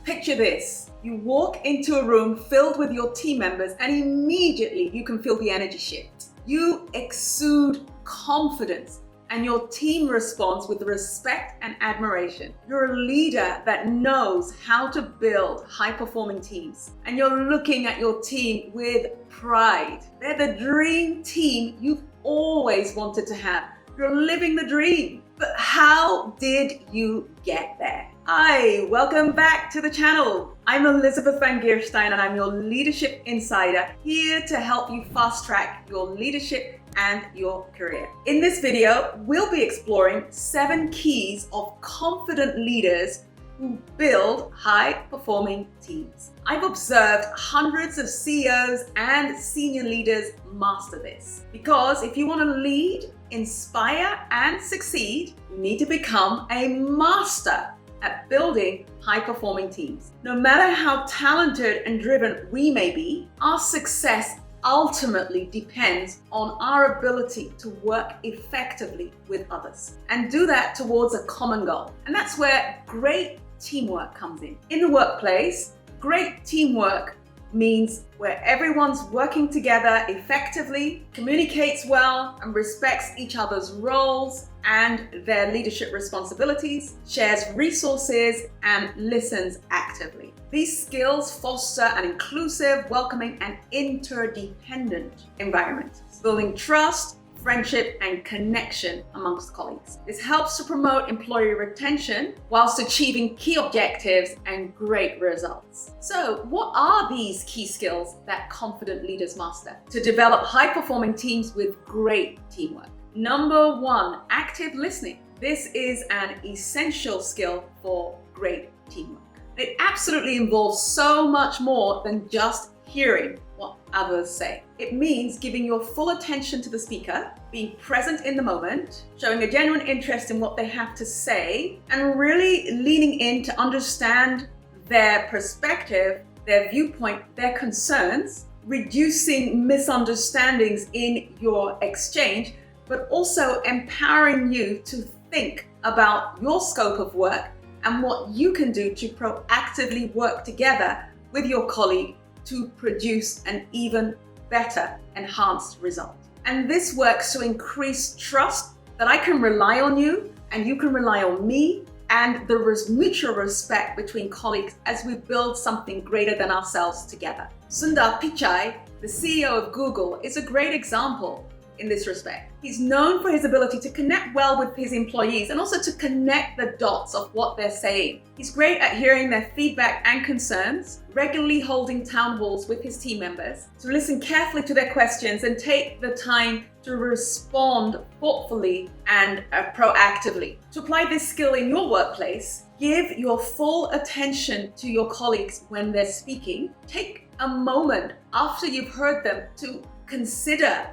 Picture this. You walk into a room filled with your team members and immediately you can feel the energy shift. You exude confidence and your team responds with respect and admiration. You're a leader that knows how to build high-performing teams, and you're looking at your team with pride. They're the dream team you've always wanted to have. You're living the dream. But how did you get there? Hi, welcome back to the channel. I'm Elizabeth van Geerestein and I'm your Leadership Insider, here to help you fast track your leadership and your career. In this video, we'll be exploring 7 keys of confident leaders who build high-performing teams. I've observed hundreds of CEOs and senior leaders master this. Because if you want to lead, inspire, and succeed, you need to become a master at building high-performing teams. No matter how talented and driven we may be, our success ultimately depends on our ability to work effectively with others and do that towards a common goal. And that's where great teamwork comes in. In the workplace, great teamwork means where everyone's working together effectively, communicates well, and respects each other's roles and their leadership responsibilities, shares resources, and listens actively. These skills foster an inclusive, welcoming, and interdependent environment, building trust, friendship, and connection amongst colleagues. This helps to promote employee retention whilst achieving key objectives and great results. So, what are these key skills that confident leaders master to develop high-performing teams with great teamwork? Number 1, active listening. This is an essential skill for great teamwork. It absolutely involves so much more than just hearing what others say. It means giving your full attention to the speaker, being present in the moment, showing a genuine interest in what they have to say, and really leaning in to understand their perspective, their viewpoint, their concerns, reducing misunderstandings in your exchange, but also empowering you to think about your scope of work and what you can do to proactively work together with your colleague to produce an even better enhanced result. And this works to increase trust that I can rely on you and you can rely on me, and the mutual respect between colleagues as we build something greater than ourselves together. Sundar Pichai, the CEO of Google, is a great example in this respect. He's known for his ability to connect well with his employees and also to connect the dots of what they're saying. He's great at hearing their feedback and concerns, regularly holding town halls with his team members to listen carefully to their questions and take the time to respond thoughtfully and proactively. To apply this skill in your workplace, give your full attention to your colleagues when they're speaking. Take a moment after you've heard them to consider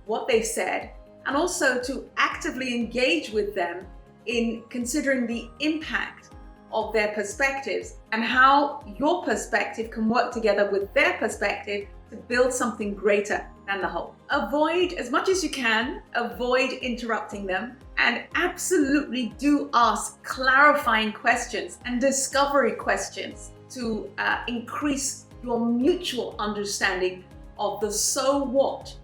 what they've said, and also to actively engage with them in considering the impact of their perspectives and how your perspective can work together with their perspective to build something greater than the whole. Avoid, as much as you can, avoid interrupting them, and absolutely do ask clarifying questions and discovery questions to increase your mutual understanding of the so what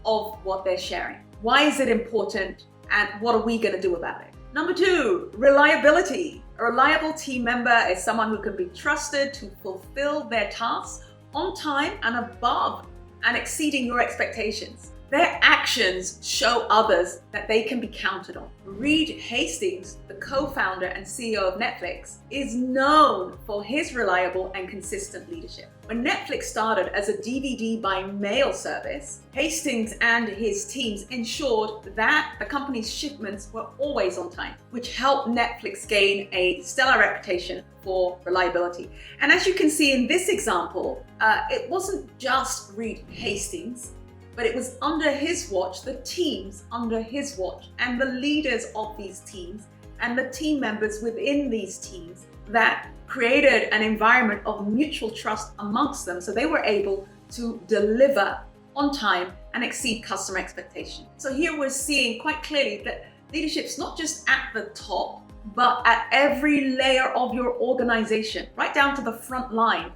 of what they're sharing. Why is it important and what are we going to do about it? Number 2, reliability. A reliable team member is someone who can be trusted to fulfill their tasks on time and above and exceeding your expectations. Their actions show others that they can be counted on. Reed Hastings, the co-founder and CEO of Netflix, is known for his reliable and consistent leadership. When Netflix started as a DVD by mail service, Hastings and his teams ensured that the company's shipments were always on time, which helped Netflix gain a stellar reputation for reliability. And as you can see in this example, it wasn't just Reed Hastings, but it was under his watch, the teams under his watch, and the leaders of these teams, and the team members within these teams that created an environment of mutual trust amongst them, so they were able to deliver on time and exceed customer expectations. So here we're seeing quite clearly that leadership's not just at the top, but at every layer of your organization, right down to the front line,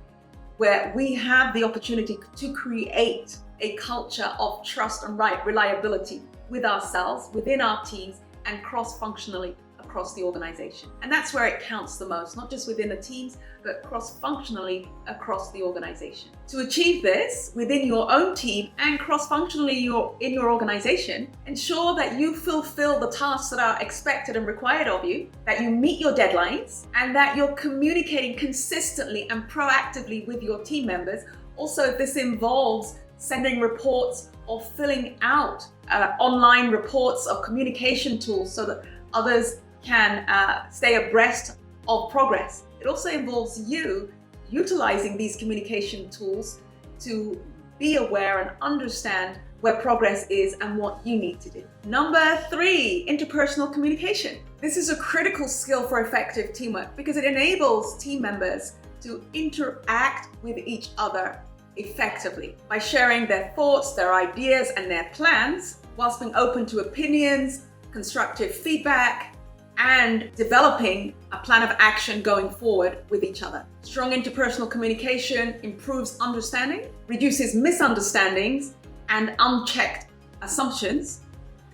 where we have the opportunity to create a culture of trust and reliability with ourselves, within our teams, and cross-functionally across the organization. And that's where it counts the most, not just within the teams, but cross-functionally across the organization. To achieve this within your own team and cross-functionally in your organization, ensure that you fulfill the tasks that are expected and required of you, that you meet your deadlines, and that you're communicating consistently and proactively with your team members. Also, if this involves sending reports or filling out online reports or communication tools so that others can stay abreast of progress. It also involves you utilizing these communication tools to be aware and understand where progress is and what you need to do. Number 3, interpersonal communication. This is a critical skill for effective teamwork because it enables team members to interact with each other effectively by sharing their thoughts, their ideas, and their plans, whilst being open to opinions, constructive feedback, and developing a plan of action going forward with each other. Strong interpersonal communication improves understanding, reduces misunderstandings and unchecked assumptions,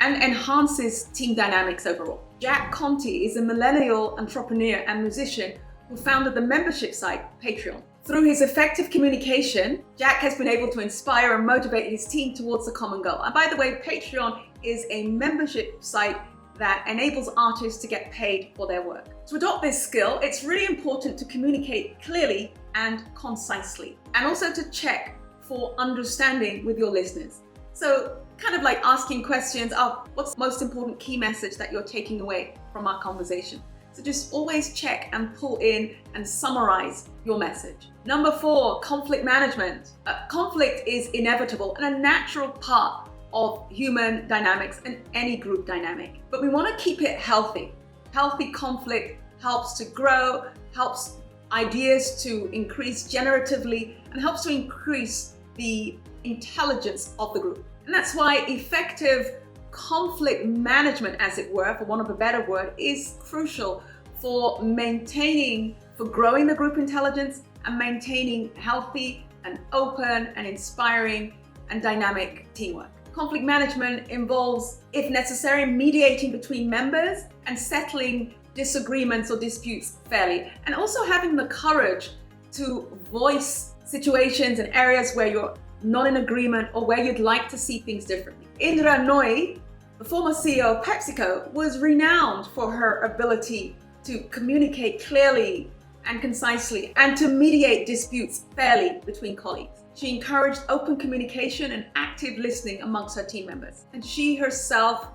and enhances team dynamics overall. Jack Conte is a millennial entrepreneur and musician who founded the membership site Patreon. Through his effective communication, Jack has been able to inspire and motivate his team towards a common goal. And by the way, Patreon is a membership site that enables artists to get paid for their work. To adopt this skill, it's really important to communicate clearly and concisely, and also to check for understanding with your listeners. So kind of like asking questions of what's the most important key message that you're taking away from our conversation. So just always check and pull in and summarize your message. Number 4, conflict management. Conflict is inevitable and a natural part of human dynamics and any group dynamic. But we want to keep it healthy. Healthy conflict helps to grow, helps ideas to increase generatively, and helps to increase the intelligence of the group. And that's why effective conflict management, as it were, for want of a better word, is crucial for growing the group intelligence and maintaining healthy and open and inspiring and dynamic teamwork. Conflict management involves, if necessary, mediating between members and settling disagreements or disputes fairly, and also having the courage to voice situations and areas where you're not in agreement or where you'd like to see things differently. Indra Nooyi, the former CEO of PepsiCo, was renowned for her ability to communicate clearly and concisely and to mediate disputes fairly between colleagues. She encouraged open communication and active listening amongst her team members. And she herself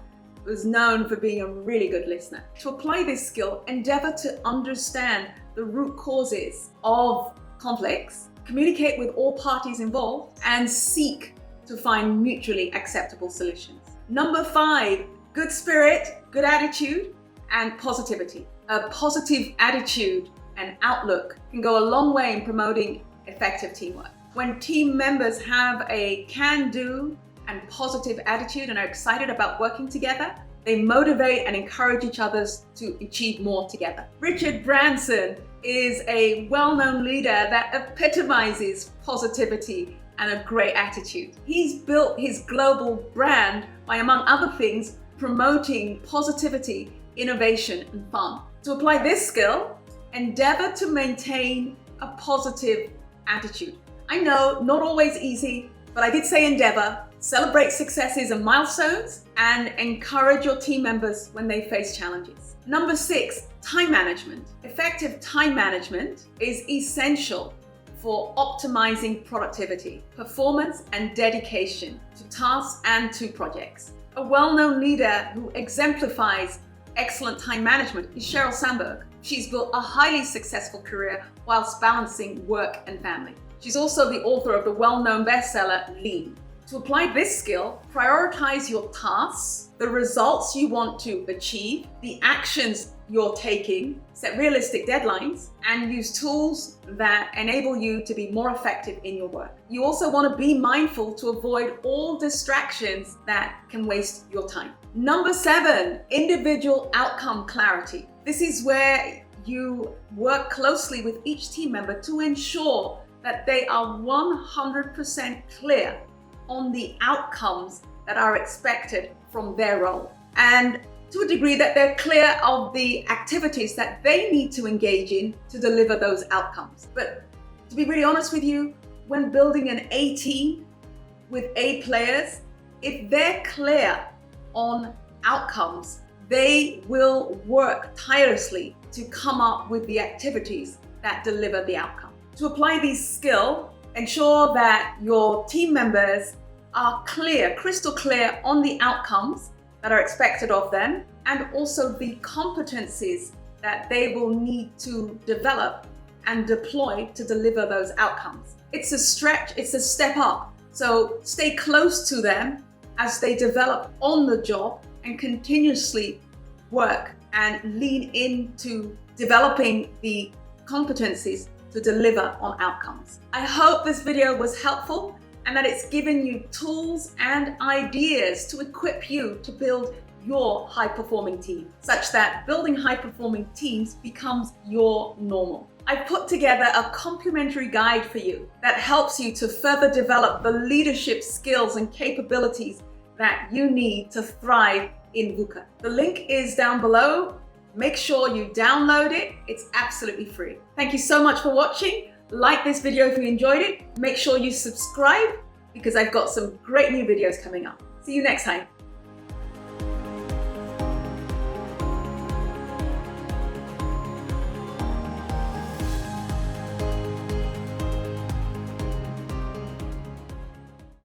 was known for being a really good listener. To apply this skill, endeavor to understand the root causes of conflicts, communicate with all parties involved, and seek to find mutually acceptable solutions. Number 5, good spirit, good attitude, and positivity. A positive attitude and outlook can go a long way in promoting effective teamwork. When team members have a can-do and positive attitude and are excited about working together, they motivate and encourage each other to achieve more together. Richard Branson is a well-known leader that epitomizes positivity and a great attitude. He's built his global brand by, among other things, promoting positivity, innovation, and fun. To apply this skill, endeavor to maintain a positive attitude. I know, not always easy, but I did say endeavor. Celebrate successes and milestones, and encourage your team members when they face challenges. Number 6, time management. Effective time management is essential for optimizing productivity, performance, and dedication to tasks and to projects. A well-known leader who exemplifies excellent time management is Sheryl Sandberg. She's built a highly successful career whilst balancing work and family. She's also the author of the well-known bestseller, Lean. To apply this skill, prioritize your tasks, the results you want to achieve, the actions you're taking, set realistic deadlines, and use tools that enable you to be more effective in your work. You also want to be mindful to avoid all distractions that can waste your time. Number 7, individual outcome clarity. This is where you work closely with each team member to ensure that they are 100% clear on the outcomes that are expected from their role. And to a degree that they're clear of the activities that they need to engage in to deliver those outcomes. But to be really honest with you, when building an A team with A players, if they're clear on outcomes, they will work tirelessly to come up with the activities that deliver the outcome. To apply these skills, ensure that your team members are clear, crystal clear on the outcomes that are expected of them, and also the competencies that they will need to develop and deploy to deliver those outcomes. It's a stretch, it's a step up. So stay close to them as they develop on the job and continuously work and lean into developing the competencies to deliver on outcomes. I hope this video was helpful and that it's given you tools and ideas to equip you to build your high-performing team, such that building high-performing teams becomes your normal. I've put together a complimentary guide for you that helps you to further develop the leadership skills and capabilities that you need to thrive in VUCA. The link is down below. Make sure you download it. It's absolutely free. Thank you so much for watching. Like this video if you enjoyed it. Make sure you subscribe because I've got some great new videos coming up. See you next time.